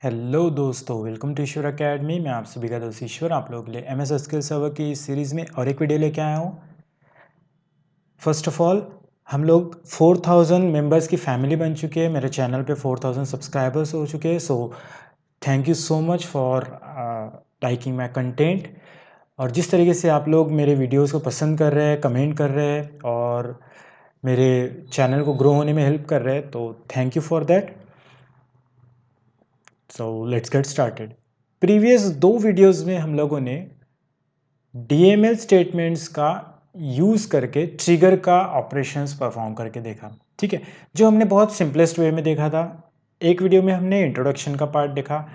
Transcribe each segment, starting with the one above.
Hello दोस्तों, welcome to Ishwar academy. मैं आप सभी का दोस्त ईश्वर आप लोगों के लिए एमएस स्किल सर्वर की इस सीरीज़ में और एक वीडियो लेके आया हूँ। फर्स्ट ऑफ ऑल, हम लोग 4000 मेंबर्स की फैमिली बन चुके हैं। मेरे चैनल पे 4000 सब्सक्राइबर्स हो चुके हैं। So thank you so much for liking my content. और जिस तरीके से आप लोग मेरे वीडियोस को पसंद कर रहे हैं, कमेंट कर रहे हैं और मेरे चैनल को ग्रो होने में हेल्प कर रहे हैं, तो thank you for that. So let's get started. Previous 2 videos में हम लोगों ने डीएमएल स्टेटमेंट्स का यूज़ करके ट्रिगर का ऑपरेशंस परफॉर्म करके देखा। ठीक है, जो हमने बहुत सिंपलेस्ट वे में देखा था। एक वीडियो में हमने इंट्रोडक्शन का पार्ट देखा,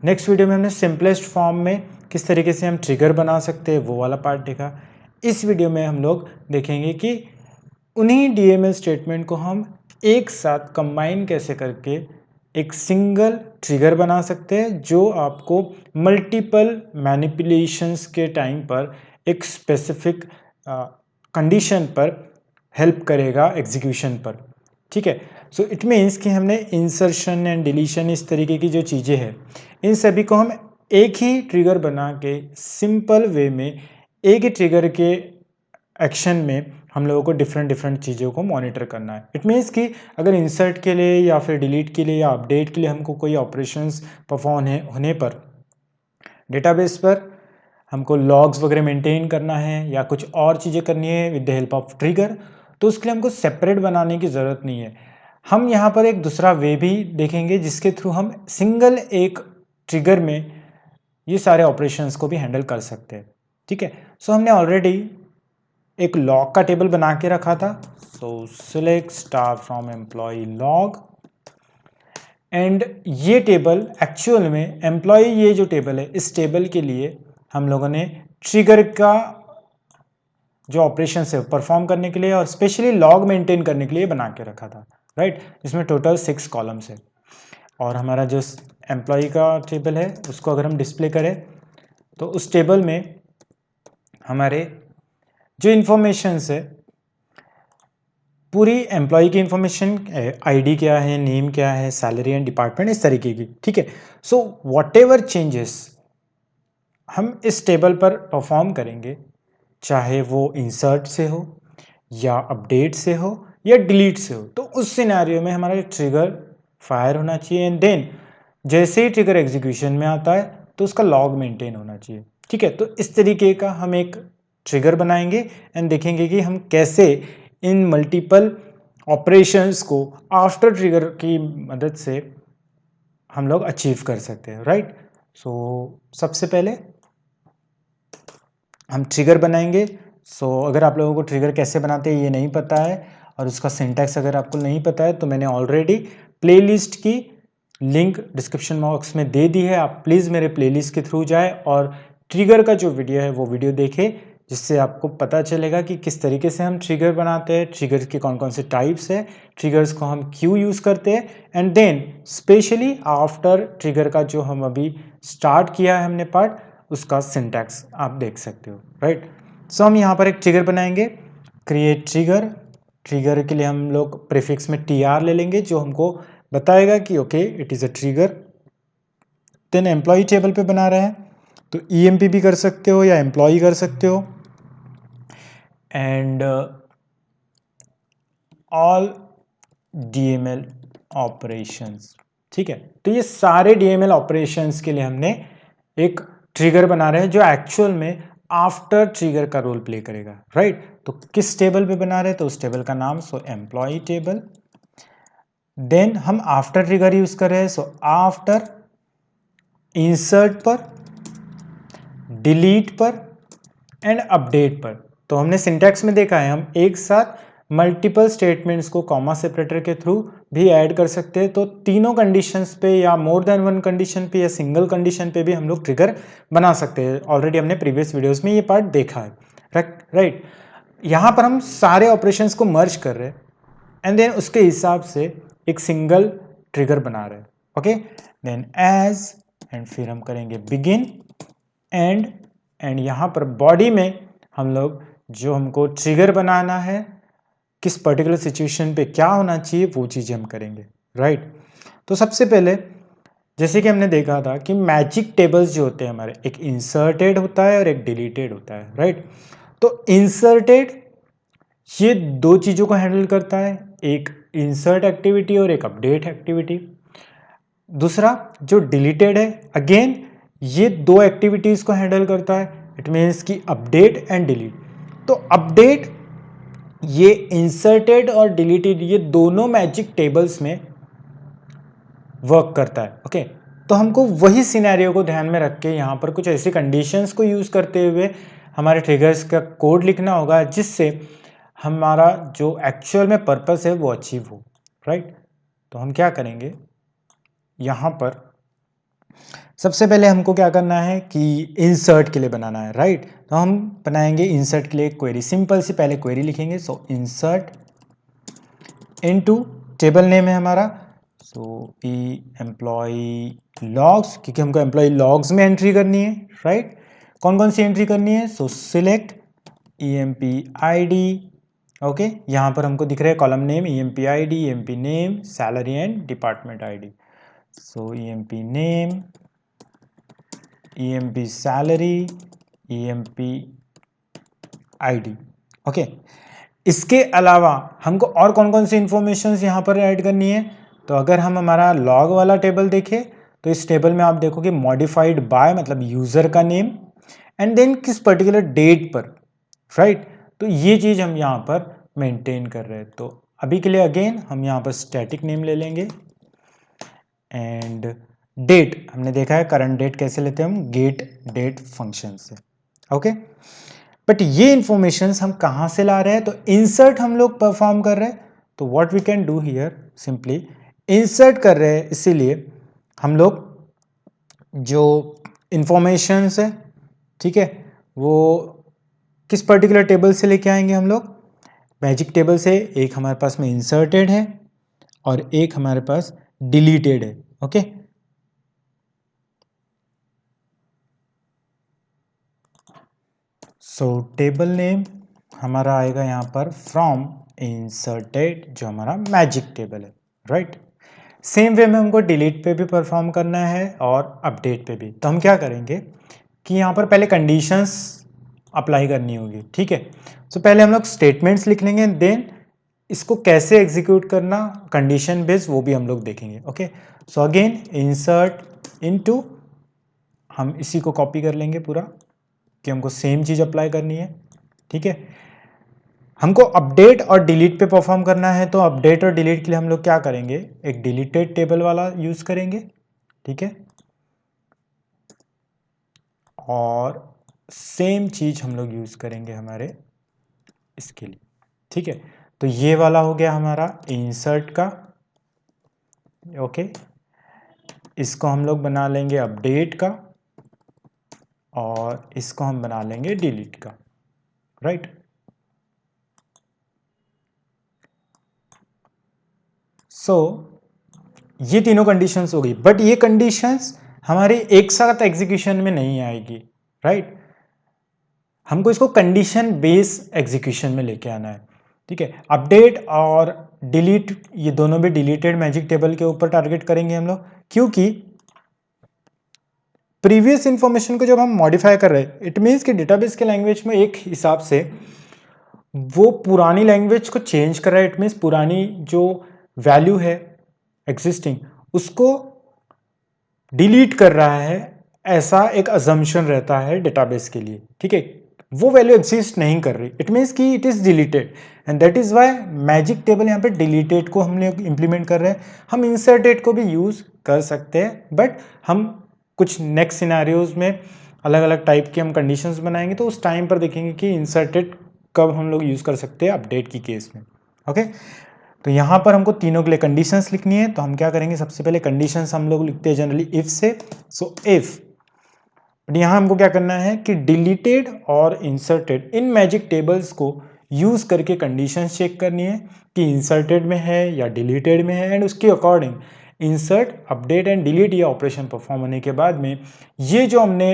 नेक्स्ट वीडियो में हमने सिंपलेस्ट फॉर्म में किस तरीके से हम ट्रिगर बना सकते हैं वो वाला पार्ट देखा। इस वीडियो में हम लोग देखेंगे कि उन्हीं डीएमएल स्टेटमेंट को हम एक साथ कंबाइन कैसे करके एक सिंगल ट्रिगर बना सकते हैं, जो आपको मल्टीपल मैनिपुलेशंस के टाइम पर एक स्पेसिफिक कंडीशन पर हेल्प करेगा एग्जीक्यूशन पर। ठीक है, सो इट मीन्स कि हमने इंसर्शन एंड डिलीशन इस तरीके की जो चीज़ें हैं, इन सभी को हम एक ही ट्रिगर बना के सिंपल वे में एक ही ट्रिगर के एक्शन में हम लोगों को डिफरेंट चीज़ों को मॉनिटर करना है। इट मीन्स कि अगर इंसर्ट के लिए या फिर डिलीट के लिए या अपडेट के लिए हमको कोई ऑपरेशंस परफॉर्म होने पर डेटाबेस पर हमको लॉग्स वगैरह मेंटेन करना है या कुछ और चीज़ें करनी है with the help of trigger, तो उसके लिए हमको सेपरेट बनाने की ज़रूरत नहीं है। हम यहाँ पर एक दूसरा वे भी देखेंगे जिसके थ्रू हम सिंगल एक ट्रिगर में ये सारे ऑपरेशंस को भी हैंडल कर सकते हैं। ठीक है, सो हमने ऑलरेडी एक लॉग का टेबल बना के रखा था। सो select star from employ log, and ये टेबल एक्चुअल में एम्प्लॉय, ये जो टेबल है, इस टेबल के लिए हम लोगों ने ट्रिगर का जो ऑपरेशन है परफॉर्म करने के लिए और स्पेशली लॉग मेंटेन करने के लिए बना के रखा था, राइट। इसमें टोटल 6 कॉलम्स है और हमारा जो एम्प्लॉय का टेबल है उसको अगर हम डिस्प्ले करें तो उस टेबल में हमारे जो इन्फॉर्मेशंस है, पूरी एम्प्लॉय की इन्फॉर्मेशन, आईडी क्या है, नेम क्या है, सैलरी एंड डिपार्टमेंट, इस तरीके की। ठीक है, सो वॉट एवर चेंजेस हम इस टेबल पर परफॉर्म करेंगे, चाहे वो इंसर्ट से हो या अपडेट से हो या डिलीट से हो, तो उस सिनेरियो में हमारा ट्रिगर फायर होना चाहिए एंड देन जैसे ही ट्रिगर एग्जीक्यूशन में आता है तो उसका लॉग मेंटेन होना चाहिए। ठीक है, तो इस तरीके का हम एक ट्रिगर बनाएंगे एंड देखेंगे कि हम कैसे इन मल्टीपल ऑपरेशंस को आफ्टर ट्रिगर की मदद से हम लोग अचीव कर सकते हैं, राइट। सो सबसे पहले हम ट्रिगर बनाएंगे। अगर आप लोगों को ट्रिगर कैसे बनाते हैं ये नहीं पता है और उसका सिंटैक्स अगर आपको नहीं पता है, तो मैंने ऑलरेडी प्लेलिस्ट की लिंक डिस्क्रिप्शन बॉक्स में दे दी है। आप प्लीज़ मेरे प्लेलिस्ट के थ्रू जाए और ट्रिगर का जो वीडियो है वो वीडियो देखें, जिससे आपको पता चलेगा कि किस तरीके से हम ट्रिगर बनाते हैं, ट्रिगर के कौन कौन से टाइप्स है, ट्रिगर्स को हम क्यों यूज़ करते हैं, and then especially after trigger का जो हम अभी स्टार्ट किया है हमने पार्ट, उसका सिंटैक्स आप देख सकते हो, राइट। सो हम यहाँ पर एक ट्रिगर बनाएंगे, क्रिएट ट्रिगर। ट्रिगर के लिए हम लोग प्रीफिक्स में tr ले लेंगे, जो हमको बताएगा कि okay it is a trigger. Then employee table पे बना रहे हैं तो emp भी कर सकते हो या एम्प्लॉय कर सकते हो, एंड ऑल डीएमएल ऑपरेशंस। ठीक है, तो ये सारे डीएमएल ऑपरेशंस के लिए हमने एक ट्रिगर बना रहे हैं जो एक्चुअल में आफ्टर ट्रिगर का रोल प्ले करेगा, राइट। तो किस टेबल पे बना रहे हैं, तो उस टेबल का नाम एम्प्लॉय टेबल। देन हम आफ्टर ट्रिगर यूज कर रहे हैं, आफ्टर इंसर्ट पर, डिलीट पर एंड अपडेट पर। तो हमने सिंटैक्स में देखा है, हम एक साथ मल्टीपल स्टेटमेंट्स को कॉमा सेपरेटर के थ्रू भी ऐड कर सकते हैं। तो तीनों कंडीशंस पे या मोर देन वन कंडीशन पे या सिंगल कंडीशन पे भी हम लोग ट्रिगर बना सकते हैं। ऑलरेडी हमने प्रीवियस वीडियोस में ये पार्ट देखा है, राइट। यहाँ पर हम सारे ऑपरेशंस को मर्ज कर रहे हैं एंड देन उसके हिसाब से एक सिंगल ट्रिगर बना रहे हैं। ओके, देन एज, एंड फिर हम करेंगे बिगिन एंड यहाँ पर बॉडी में हम लोग जो हमको ट्रिगर बनाना है, किस पर्टिकुलर सिचुएशन पे क्या होना चाहिए, वो चीज़ें हम करेंगे, राइट। तो सबसे पहले जैसे कि हमने देखा था कि मैजिक टेबल्स जो होते हैं हमारे, एक इंसर्टेड होता है और एक डिलीटेड होता है, राइट। तो इंसर्टेड ये दो चीज़ों को हैंडल करता है, एक इंसर्ट एक्टिविटी और एक अपडेट एक्टिविटी। दूसरा जो डिलीटेड है, अगेन ये दो एक्टिविटीज़ को हैंडल करता है, इट मीन्स कि अपडेट एंड डिलीट। तो अपडेट ये इंसर्टेड और डिलीटेड ये दोनों मैजिक टेबल्स में वर्क करता है, ओके। तो हमको वही सिनेरियो को ध्यान में रख के यहाँ पर कुछ ऐसी कंडीशंस को यूज़ करते हुए हमारे ट्रिगर्स का कोड लिखना होगा, जिससे हमारा जो एक्चुअल में पर्पस है वो अचीव हो, राइट। तो हम क्या करेंगे, यहाँ पर सबसे पहले हमको क्या करना है कि इंसर्ट के लिए बनाना है, राइट। तो हम बनाएंगे इंसर्ट के लिए एक क्वेरी, सिंपल सी पहले क्वेरी लिखेंगे। सो इंसर्ट इनटू टेबल नेम है हमारा, सो ई एम्प्लॉय लॉग्स, क्योंकि हमको एम्प्लॉय लॉग्स में एंट्री करनी है, राइट। कौन कौन सी एंट्री करनी है, सो सिलेक्ट EMP-ID, ओके। यहाँ पर हमको दिख रहा है column name EMP-ID, EMP name, salary and department ID। So EMP name, EMP salary, EMP ID, okay. इसके अलावा हमको और कौन कौन सी इंफॉर्मेशन यहाँ पर ऐड करनी है, तो अगर हम हमारा लॉग वाला टेबल देखें तो इस टेबल में आप देखोगे मॉडिफाइड बाय मतलब यूजर का नेम एंड देन किस पर्टिकुलर डेट पर, राइट। तो ये चीज़ हम यहाँ पर मेंटेन कर रहे हैं। तो अभी के लिए अगेन हम यहाँ पर स्टैटिक नेम ले लेंगे एंड डेट हमने देखा है करंट डेट कैसे लेते हैं हम, गेट डेट फंक्शन से, ओके। बट ये इंफॉर्मेशंस हम कहाँ से ला रहे हैं, तो इंसर्ट हम लोग परफॉर्म कर रहे हैं। तो what we can do here, simply insert कर रहे हैं, इसीलिए हम लोग जो इंफॉर्मेशंस है, ठीक है, वो किस पर्टिकुलर टेबल से लेके आएंगे हम लोग, मैजिक टेबल से। एक हमारे पास में इंसर्टेड है और एक हमारे पास डिलीटेड है, ओके। सो टेबल नेम हमारा आएगा यहाँ पर फ्रॉम इंसर्टेड, जो हमारा मैजिक टेबल है, राइट। सेम वे में हमको डिलीट पे भी परफॉर्म करना है और अपडेट पे भी। तो हम क्या करेंगे कि यहाँ पर पहले कंडीशंस अप्लाई करनी होगी, ठीक है। सो पहले हम लोग स्टेटमेंट्स लिख लेंगे, देन इसको कैसे एग्जीक्यूट करना कंडीशन बेस्ड वो भी हम लोग देखेंगे, okay. So again insert into, हम इसी को कॉपी कर लेंगे पूरा कि हमको सेम चीज़ अप्लाई करनी है, ठीक है। हमको अपडेट और डिलीट पे परफॉर्म करना है, तो अपडेट और डिलीट के लिए हम लोग क्या करेंगे, एक डिलीटेड टेबल वाला यूज करेंगे, ठीक है। और सेम चीज हम लोग यूज करेंगे हमारे इसके लिए, ठीक है। तो ये वाला हो गया हमारा इंसर्ट का, ओके। इसको हम लोग बना लेंगे अपडेट का और इसको हम बना लेंगे डिलीट का, राइट। सो ये तीनों कंडीशंस हो गई, बट ये कंडीशंस हमारे एक साथ एग्जीक्यूशन में नहीं आएगी, राइट। हमको इसको कंडीशन बेस एग्जीक्यूशन में लेके आना है, ठीक है। अपडेट और डिलीट ये दोनों भी डिलीटेड मैजिक टेबल के ऊपर टारगेट करेंगे हम लोग, क्योंकि प्रीवियस इंफॉर्मेशन को जब हम मॉडिफाई कर रहे हैं, इट मीन्स कि डेटाबेस के लैंग्वेज में एक हिसाब से वो पुरानी लैंग्वेज को चेंज कर रहा है, इट मीन्स पुरानी जो वैल्यू है एग्जिस्टिंग उसको डिलीट कर रहा है, ऐसा एक अजम्पशन रहता है डेटाबेस के लिए, ठीक है। वो वैल्यू एग्जिस्ट नहीं कर रही, इट मीन्स कि it is deleted and that is why magic table यहाँ पे डिलीटेड को हम लोग इंप्लीमेंट कर रहे हैं। हम इंसर्टेड को भी यूज कर सकते हैं, बट हम कुछ नेक्स्ट सिनेरियोज में अलग अलग टाइप के हम कंडीशंस बनाएंगे, तो उस टाइम पर देखेंगे कि इंसर्टेड कब हम लोग यूज कर सकते हैं अपडेट की केस में, ओके। तो यहाँ पर हमको तीनों के लिए कंडीशंस लिखनी है, तो हम क्या करेंगे, सबसे पहले कंडीशंस हम लोग लिखते हैं जनरली इफ से। सो इफ, बट यहाँ हमको क्या करना है कि डिलीटेड और इंसर्टेड इन मैजिक टेबल्स को यूज करके कंडीशंस चेक करनी है कि इंसर्टेड में है या डिलीटेड में है, एंड उसके according insert, update and delete ये ऑपरेशन परफॉर्म होने के बाद में ये जो हमने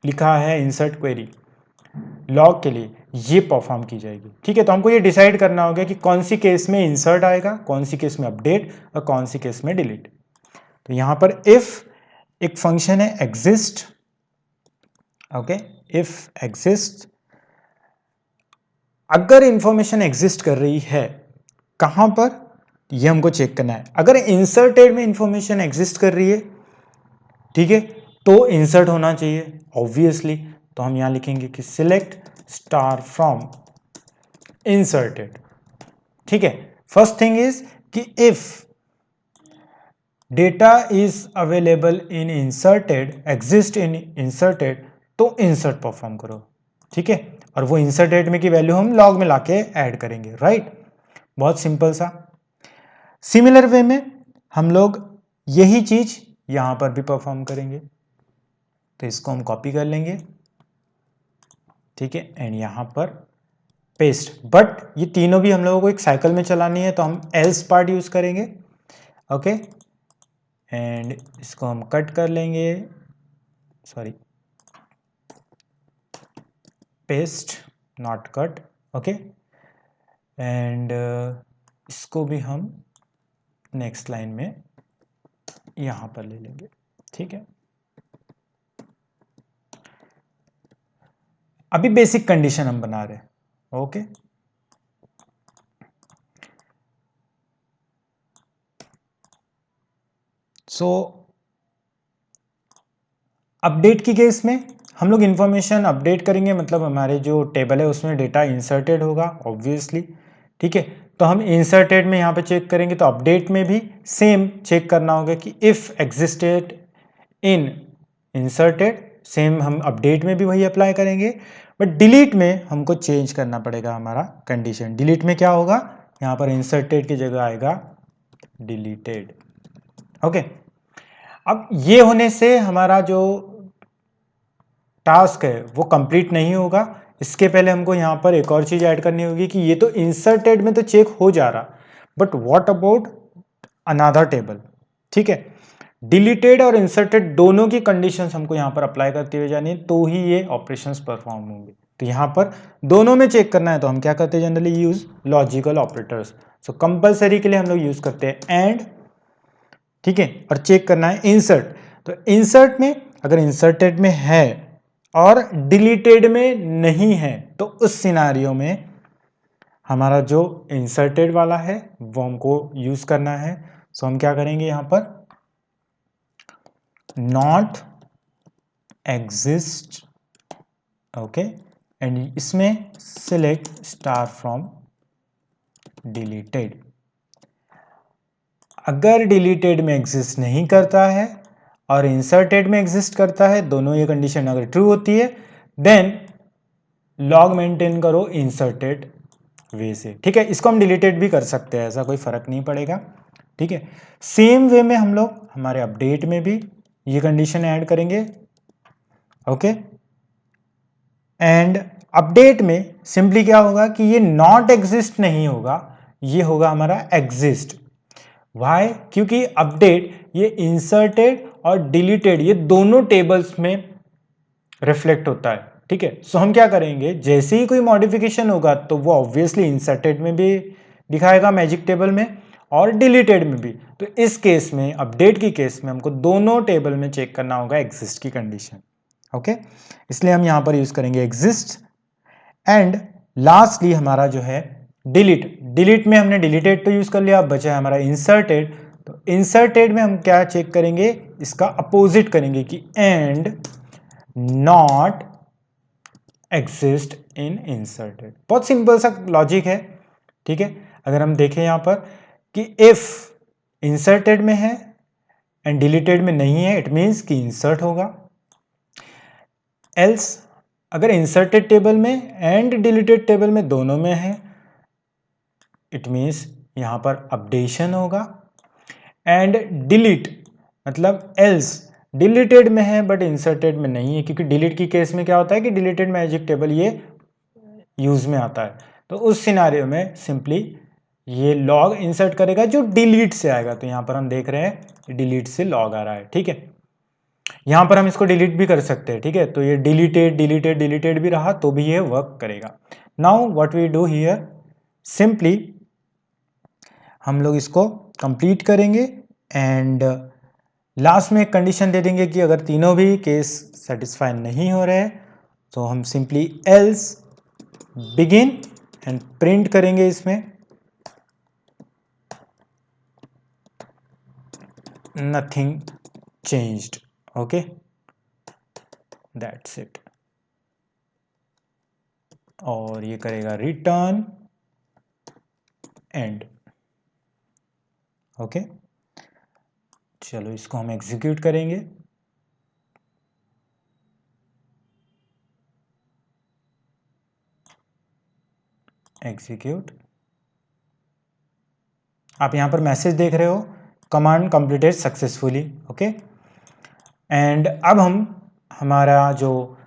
लिखा है इंसर्ट क्वेरी लॉग के लिए ये परफॉर्म की जाएगी, ठीक है। तो हमको ये डिसाइड करना होगा कि कौन सी केस में इंसर्ट आएगा, कौन सी केस में अपडेट और कौन सी केस में डिलीट। तो यहाँ पर इफ एक फंक्शन है एग्जिस्ट, ओके, इफ एग्जिस्ट, अगर इंफॉर्मेशन एग्जिस्ट कर रही है कहां पर, ये हमको चेक करना है। अगर इंसर्टेड में इंफॉर्मेशन एग्जिस्ट कर रही है, ठीक है, तो इंसर्ट होना चाहिए ऑब्वियसली। तो हम यहां लिखेंगे कि सिलेक्ट स्टार फ्रॉम इंसर्टेड, ठीक है। फर्स्ट थिंग इज कि if data is available in inserted, exist in inserted, तो इंसर्ट परफॉर्म करो, ठीक है। और वो इंसर्टेड में की वैल्यू हम लॉग में लाके ऐड करेंगे, राइट। बहुत सिंपल सा। सिमिलर वे में हम लोग यही चीज यहां पर भी परफॉर्म करेंगे। तो इसको हम कॉपी कर लेंगे, ठीक है, एंड यहां पर पेस्ट। बट ये तीनों भी हम लोगों को एक साइकिल में चलानी है, तो हम एल्स पार्ट यूज करेंगे, ओके। एंड इसको हम कट कर लेंगे, sorry, paste not cut, okay. And इसको भी हम नेक्स्ट लाइन में यहां पर ले लेंगे, ठीक है। अभी बेसिक कंडीशन हम बना रहे हैं, ओके। सो अपडेट की केस में हम लोग इंफॉर्मेशन अपडेट करेंगे, मतलब हमारे जो टेबल है उसमें डेटा इंसर्टेड होगा ऑब्वियसली, ठीक है। तो हम इंसर्टेड में यहाँ पे चेक करेंगे, तो अपडेट में भी सेम चेक करना होगा कि if existed in inserted, same हम अपडेट में भी वही अप्लाई करेंगे। बट डिलीट में हमको चेंज करना पड़ेगा हमारा कंडीशन। डिलीट में क्या होगा, यहाँ पर इंसर्टेड की जगह आएगा डिलीटेड, ओके। अब ये होने से हमारा जो टास्क है वो कंप्लीट नहीं होगा। इसके पहले हमको यहां पर एक और चीज ऐड करनी होगी कि ये तो इंसर्टेड में तो चेक हो जा रहा, but what about another table, ठीक है। डिलीटेड और इंसर्टेड दोनों की कंडीशंस हमको यहां पर अप्लाई करते हुए जानी है, तो ही ये ऑपरेशंस परफॉर्म होंगे। तो यहां पर दोनों में चेक करना है, तो हम क्या करते हैं, जनरली यूज लॉजिकल ऑपरेटर्स। सो कंपलसरी के लिए हम लोग यूज करते हैं एंड, ठीक है, और चेक करना है इंसर्ट। तो इंसर्ट में अगर इंसर्टेड में है और डिलीटेड में नहीं है, तो उस सिनारियो में हमारा जो इंसर्टेड वाला है वो हमको यूज करना है। सो हम क्या करेंगे, यहां पर नॉट एग्जिस्ट, ओके, एंड इसमें सिलेक्ट स्टार फ्रॉम डिलीटेड। अगर डिलीटेड में एग्जिस्ट नहीं करता है और इंसर्टेड में एग्जिस्ट करता है, दोनों ये कंडीशन अगर ट्रू होती है, देन लॉग मेंटेन करो इंसर्टेड वे से, ठीक है। इसको हम डिलीटेड भी कर सकते हैं, ऐसा कोई फर्क नहीं पड़ेगा, ठीक है। सेम वे में हम लोग हमारे अपडेट में भी ये कंडीशन ऐड करेंगे, ओके। एंड अपडेट में सिंपली क्या होगा कि ये नॉट एग्जिस्ट नहीं होगा, ये होगा हमारा एग्जिस्ट। वाई, क्योंकि अपडेट ये इंसर्टेड और डिलीटेड ये दोनों टेबल्स में रिफ्लेक्ट होता है, ठीक है। सो हम क्या करेंगे, जैसे ही कोई मॉडिफिकेशन होगा तो वो ऑब्वियसली इंसर्टेड में भी दिखाएगा मैजिक टेबल में और डिलीटेड में भी। तो इस केस में, अपडेट की केस में, हमको दोनों टेबल में चेक करना होगा एग्जिस्ट की कंडीशन, ओके। इसलिए हम यहां पर यूज करेंगे एग्जिस्ट। एंड लास्टली हमारा जो है डिलीट। डिलीट में हमने डिलीटेड तो यूज कर लिया, अब बचा है हमारा इंसर्टेड। तो इंसर्टेड में हम क्या चेक करेंगे, इसका अपोजिट करेंगे कि and not exist in inserted. बहुत सिंपल सा लॉजिक है, ठीक है। अगर हम देखें यहां पर कि इफ इंसर्टेड में है एंड डिलीटेड में नहीं है, इट मींस कि इंसर्ट होगा। एल्स अगर इंसर्टेड टेबल में एंड डिलीटेड टेबल में दोनों में है, इट मींस यहां पर अपडेशन होगा। एंड डिलीट मतलब एल्स डिलीटेड में है बट इंसर्टेड में नहीं है, क्योंकि डिलीट की केस में क्या होता है कि डिलीटेड मैजिक टेबल ये यूज में आता है। तो उस सिनारियो में सिंपली ये लॉग इंसर्ट करेगा जो डिलीट से आएगा। तो यहां पर हम देख रहे हैं डिलीट से लॉग आ रहा है, ठीक है। यहां पर हम इसको डिलीट भी कर सकते हैं, ठीक है। तो ये डिलीटेड डिलीटेड डिलीटेड भी रहा तो भी ये वर्क करेगा। Now what we do here, simply हम लोग इसको कंप्लीट करेंगे एंड लास्ट में एक कंडीशन दे देंगे कि अगर तीनों भी केस सेटिस्फाई नहीं हो रहे तो हम simply else begin and print करेंगे इसमें nothing changed. Okay, that's it. और ये करेगा रिटर्न एंड। ओके, चलो इसको हम एग्जीक्यूट करेंगे। एग्जीक्यूट, आप यहां पर मैसेज देख रहे हो, command completed successfully. Okay, and अब हम हमारा जो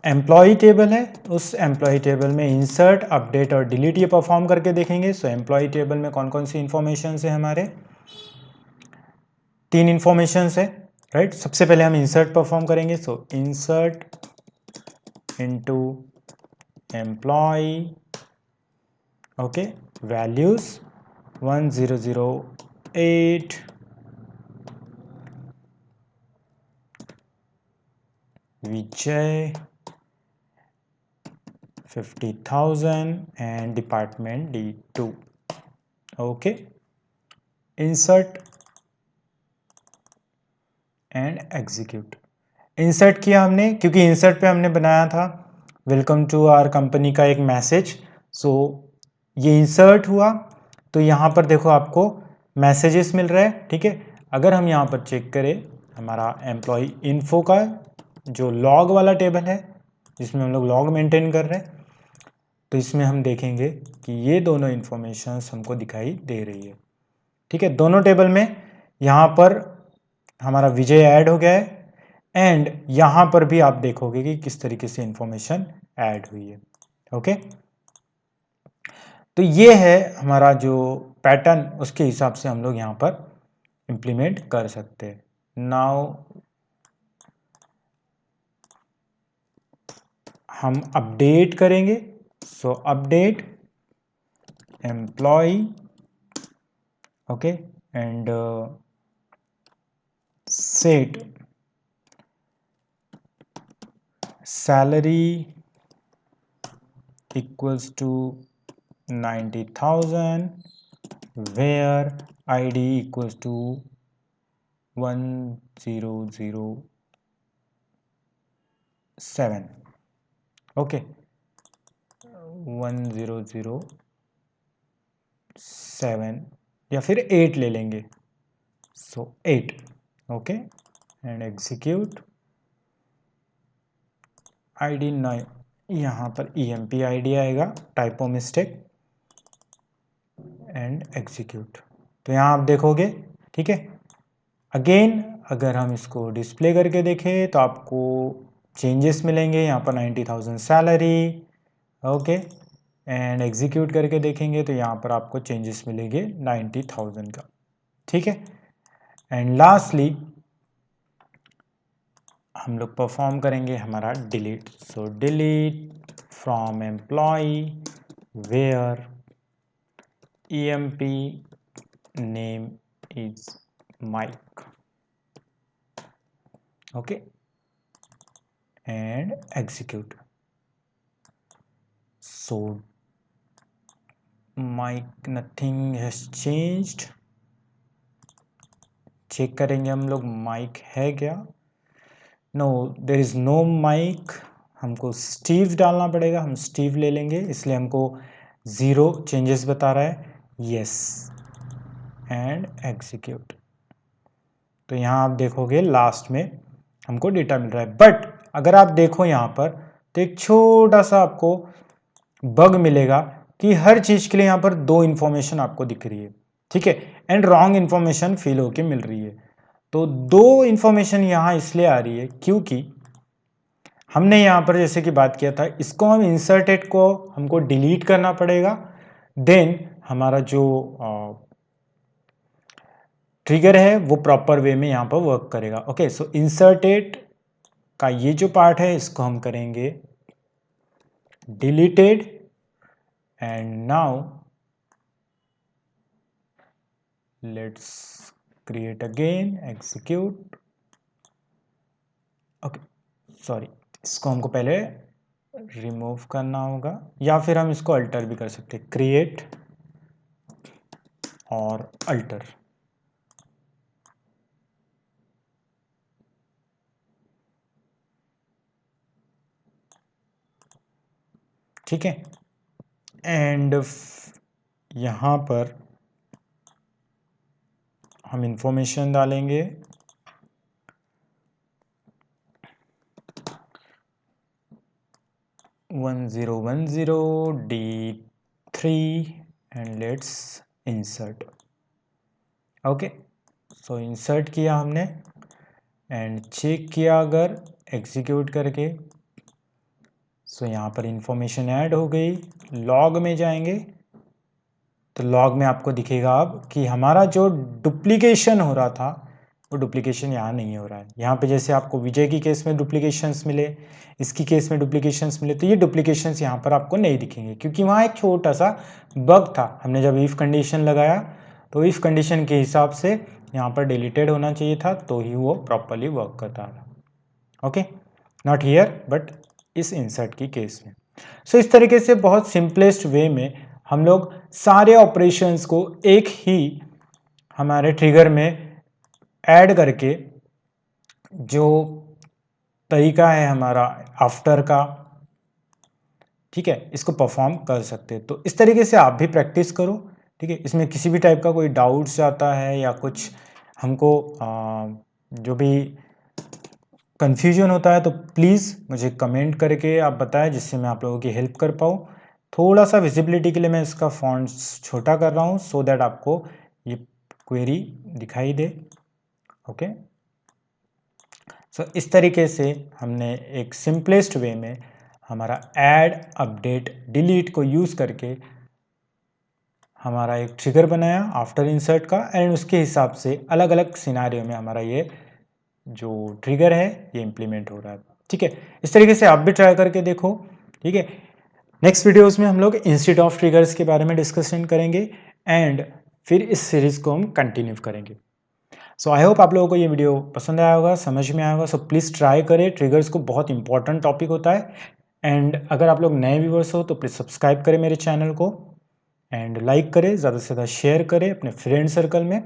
एम्प्लॉय टेबल है उस एम्प्लॉय टेबल में इंसर्ट, अपडेट और डिलीट ये परफॉर्म करके देखेंगे। सो एम्प्लॉय टेबल में कौन कौन सी इंफॉर्मेशन है, हमारे 3 इंफॉर्मेशन है, राइट। सबसे पहले हम इंसर्ट परफॉर्म करेंगे। So insert into employ, okay, values 1008 Vijay 50,000 and department D2। Okay, insert and execute. Insert किया हमने क्योंकि इंसर्ट पे हमने बनाया था वेलकम टू आवर कंपनी का एक मैसेज। सो ये इंसर्ट हुआ तो यहाँ पर देखो आपको मैसेजेस मिल रहा है, ठीक है। अगर हम यहाँ पर चेक करें हमारा एम्प्लॉय इन्फो का जो लॉग वाला टेबल है जिसमें हम लोग लॉग मेंटेन कर रहे हैं, तो इसमें हम देखेंगे कि ये दोनों इंफॉर्मेशंस हमको दिखाई दे रही है, ठीक है। दोनों टेबल में यहाँ पर हमारा विजय ऐड हो गया है एंड यहाँ पर भी आप देखोगे कि किस तरीके से इंफॉर्मेशन ऐड हुई है। ओके, तो ये है हमारा जो पैटर्न, उसके हिसाब से हम लोग यहाँ पर इम्प्लीमेंट कर सकते हैं। नाउ हम अपडेट करेंगे। So update employee, okay, and set salary equals to 90,000 where ID equals to 1007। Okay, 1007 या फिर 8 ले लेंगे। So 8, okay, and execute. ID 9, यहाँ पर EMP ID आएगा, टाइपो मिस्टेक, एंड एग्जीक्यूट। तो यहाँ आप देखोगे, ठीक है। अगेन अगर हम इसको डिस्प्ले करके देखें तो आपको चेंजेस मिलेंगे यहाँ पर 90,000 सैलरी, ओके, एंड एग्जीक्यूट करके देखेंगे तो यहाँ पर आपको चेंजेस मिलेंगे 90,000 का, ठीक है। एंड लास्टली हम लोग परफॉर्म करेंगे हमारा delete. So delete from employee where EMP name is Mike, okay, and execute. So mic nothing has changed। Check करेंगे हम लोग माइक है क्या। No, there is no Mike. हमको स्टीव डालना पड़ेगा, हम स्टीव ले लेंगे, इसलिए हमको 0 चेंजेस बता रहा है। Yes, and execute. तो यहाँ आप देखोगे लास्ट में हमको डेटा मिल रहा है, बट अगर आप देखो यहाँ पर तो एक छोटा सा आपको बग मिलेगा कि हर चीज के लिए यहाँ पर 2 इंफॉर्मेशन आपको दिख रही है, ठीक है, एंड रॉन्ग इंफॉर्मेशन फील होके मिल रही है। तो 2 इंफॉर्मेशन यहाँ इसलिए आ रही है क्योंकि हमने यहाँ पर जैसे कि बात किया था, इसको हम इंसर्टेड को हमको डिलीट करना पड़ेगा, देन हमारा जो ट्रिगर है वो प्रॉपर वे में यहाँ पर वर्क करेगा। ओके, सो इंसर्टेड का ये जो पार्ट है इसको हम करेंगे deleted, and now let's create again, execute. Okay sorry, इसको हमको पहले रिमूव करना होगा, या फिर हम इसको अल्टर भी कर सकते हैं, क्रिएट और अल्टर। ठीक है, एंड यहाँ पर हम इंफॉर्मेशन डालेंगे 1010 D3 and let's insert. Okay, so insert किया हमने एंड चेक किया अगर एग्जीक्यूट करके, सो यहाँ पर इंफॉर्मेशन ऐड हो गई। लॉग में जाएंगे तो लॉग में आपको दिखेगा अब कि हमारा जो डुप्लीकेशन हो रहा था वो डुप्लीकेशन यहाँ नहीं हो रहा है। यहाँ पे जैसे आपको विजय की केस में डुप्लीकेशंस मिले, इसकी केस में डुप्लीकेशंस मिले, तो ये डुप्लीकेशंस यहाँ पर आपको नहीं दिखेंगे क्योंकि वहाँ एक छोटा सा बग था। हमने जब इफ़ कंडीशन लगाया तो इफ़ कंडीशन के हिसाब से यहाँ पर डिलीटेड होना चाहिए था, तो ही वो प्रॉपरली वर्क करता था। ओके, नॉट हियर बट इस इंसर्ट की केस में। सो इस तरीके से बहुत सिंपलेस्ट वे में हम लोग सारे ऑपरेशंस को एक ही हमारे ट्रिगर में ऐड करके, जो तरीका है हमारा आफ्टर का, ठीक है, इसको परफॉर्म कर सकते हैं। तो इस तरीके से आप भी प्रैक्टिस करो। ठीक है, इसमें किसी भी टाइप का कोई डाउट्स आता है या कुछ हमको जो भी कन्फ्यूजन होता है तो प्लीज़ मुझे कमेंट करके आप बताएं, जिससे मैं आप लोगों की हेल्प कर पाऊँ। थोड़ा सा विजिबिलिटी के लिए मैं इसका फॉन्ट छोटा कर रहा हूँ सो दैट आपको ये क्वेरी दिखाई दे। ओके, सो इस तरीके से हमने एक सिंपलेस्ट वे में हमारा ऐड, अपडेट, डिलीट को यूज़ करके हमारा एक ट्रिगर बनाया आफ्टर इंसर्ट का, एंड उसके हिसाब से अलग अलग सिनारियो में हमारा ये जो ट्रिगर है ये इम्प्लीमेंट हो रहा है। ठीक है, इस तरीके से आप भी ट्राई करके देखो। ठीक है, नेक्स्ट वीडियोस में हम लोग इंस्टेड ऑफ ट्रिगर्स के बारे में डिस्कशन करेंगे एंड फिर इस सीरीज को हम कंटिन्यू करेंगे। सो आई होप आप लोगों को ये वीडियो पसंद आया होगा, समझ में आया होगा। सो प्लीज़ ट्राई करें, ट्रिगर्स को बहुत इंपॉर्टेंट टॉपिक होता है। एंड अगर आप लोग नए व्यूवर्स हो तो प्लीज़ सब्सक्राइब करें मेरे चैनल को एंड लाइक करें, ज़्यादा से ज़्यादा शेयर करें अपने फ्रेंड सर्कल में।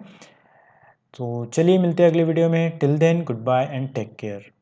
तो चलिए मिलते हैं अगले वीडियो में। Till then good bye and take care.